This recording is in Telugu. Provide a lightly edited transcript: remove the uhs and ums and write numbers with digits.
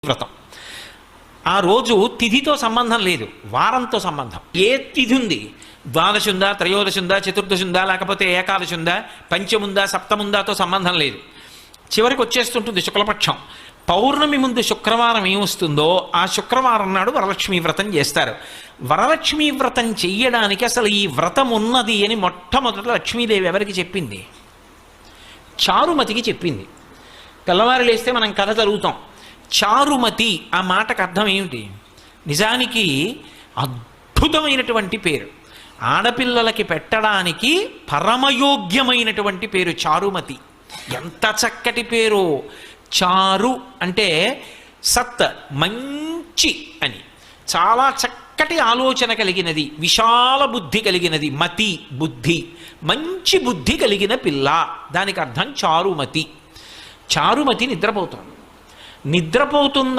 వ్రతం. ఆ రోజు తిథితో సంబంధం లేదు, వారంతో సంబంధం. ఏ తిథి ఉంది, ద్వాదశి ఉందా, త్రయోదశి ఉందా, చతుర్దశి ఉందా, లేకపోతే ఏకాదశి ఉందా, పంచముందా, సప్తముందాతో సంబంధం లేదు. చివరికి వచ్చేస్తుంటుంది శుక్లపక్షం. పౌర్ణమి ముందు శుక్రవారం ఏమొస్తుందో ఆ శుక్రవారం నాడు వరలక్ష్మీ వ్రతం చేస్తారు. వరలక్ష్మీ వ్రతం చెయ్యడానికి అసలు ఈ వ్రతం ఉన్నది అని మొట్టమొదట లక్ష్మీదేవి ఎవరికి చెప్పింది? చారుమతికి చెప్పింది. తెల్లవారు లేస్తే మనం కథ చదువుతాం. చారుమతి ఆ మాటకు అర్థం ఏమిటి? నిజానికి అద్భుతమైనటువంటి పేరు, ఆడపిల్లలకి పెట్టడానికి పరమయోగ్యమైనటువంటి పేరు చారుమతి. ఎంత చక్కటి పేరు! చారు అంటే సత్, మంచి అని, చాలా చక్కటి ఆలోచన కలిగినది, విశాల బుద్ధి కలిగినది. మతి బుద్ధి, మంచి బుద్ధి కలిగిన పిల్ల, దానికి అర్థం చారుమతి. చారుమతి నిద్రపోతుంది. నిద్రపోతున్న